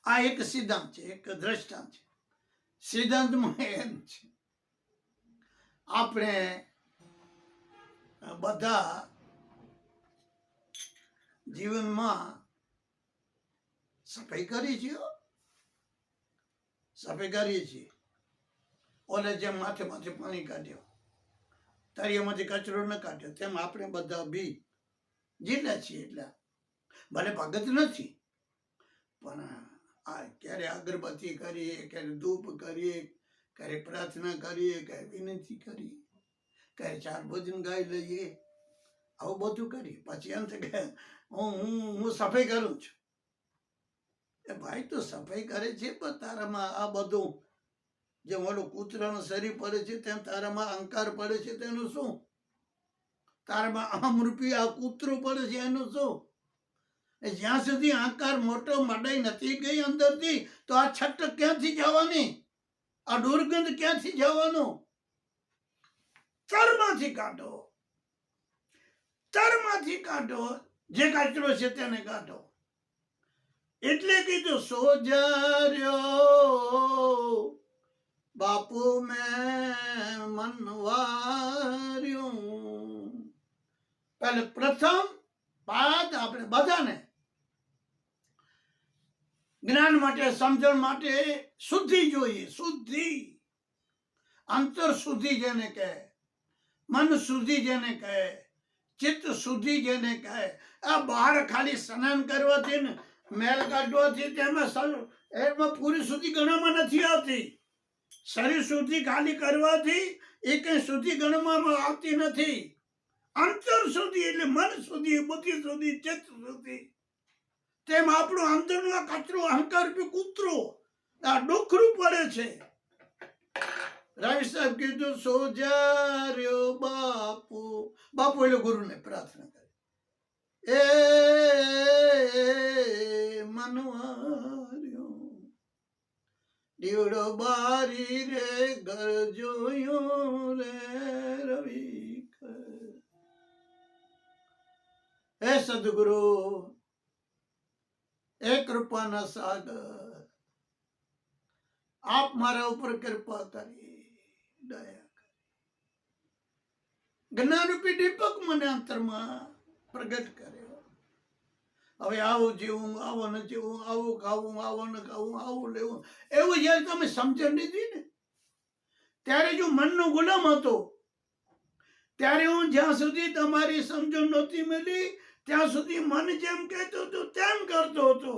આ એક સિદ્ધાંત છે, એક દ્રષ્ટાંત છે. સિદ્ધાંતમાં એમ છે, આપણે બધા જીવનમાં સફાઈ કરીએ છીએ, સફાઈ કરીએ છીએ. ઓલે જેમ માથે માથે પાણી કાઢ્યો, તળિયામાંથી કચરો ન કાઢ્યો, તેમ આપણે બધા બી જેટલા છીએ એટલા ભલે ભગત નથી, પણ આ ક્યારે અગરબત્તી કરીએ, ક્યારે ધૂપ કરીએ, ક્યારે પ્રાર્થના કરીએ, ક્યારે વિનંતી કરીએ, ક્યારે 4 ભજન ગાઈ લઈએ, આવું બધું કરીએ. પછી એમ થાય કે હું સફાઈ કરું છું. એ ભાઈ તો સફાઈ કરે છે, પણ તારામાં આ બધું જેમ ઓલું કૂતરાનું શરીર પડે છે તેમ તારામાં અહંકાર પડે છે, તેનું શું? તારામાં અહમરૂપી આ કૂતરું પડે છે, એનું શું? જ્યાં સુધી અહંકાર મોટો મડાઈ નથી ગઈ અંદરથી, તો આ છટક ક્યાંથી જવાની? આ દુર્ગંધ ક્યાંથી જવાનું? તરમાંથી કાઢો, તરમાંથી કાઢો, જે કચરો છે તેને કાઢો. એટલે કીધું સોજાર્યો બાપુ મેં મનવાર્યું. પહેલે પ્રથમ વાત આપણે બધાને જ્ઞાન માટે, સમજણ માટે શુદ્ધિ જોઈએ. શુદ્ધિ, અંતર શુદ્ધિ જેને કહે, મન શુદ્ધિ જેને કહે, ચિત્ત શુદ્ધિ જેને કહે. આ બહાર ખાલી સ્નાન કરવાથી ને મેલ કાઢવાથી એમાં પૂરી શુદ્ધિ ગણવામાં નથી આવતી. શરીર શુદ્ધિ ખાલી કરવાથી એ કઈ શુદ્ધિ ગણવામાં આવતી નથી. અંતર શુદ્ધિ એટલે મન શુદ્ધિ, બુદ્ધિ શુદ્ધિ, ચિત્ત શુદ્ધિ. તેમ આપણું અંદરનો કચરો, અહંકાર કૂતરો આ ડોખરું પડે છે. રવિ સાહેબ કીધું સોજાર્યો બાપુ. બાપુ એટલે ગુરુને પ્રાર્થના કરે, એ મનવાર્યો દીવડો બારી રે ઘર જોયું રે રવિ. હે સદગુરુ, એ કૃપાના સાગર, આપ મારા ઉપર કૃપા કરી, દયા કરી. જ્ઞાનરૂપી દીપક મને અંતરમાં પ્રગટ કર્યો. હવે આવું જીવું, આવું ન જીવું, આવું ખાવું, આવું ન ખાવું, આવું લેવું, એવું જયારે તમે સમજણ લીધી ને, ત્યારે જો મનનો ગુલામ હતો, ત્યારે હું જ્યાં સુધી તમારી સમજણ નહોતી મળી ત્યાં સુધી મન જેમ કહેતો હતો તેમ કરતો હતો.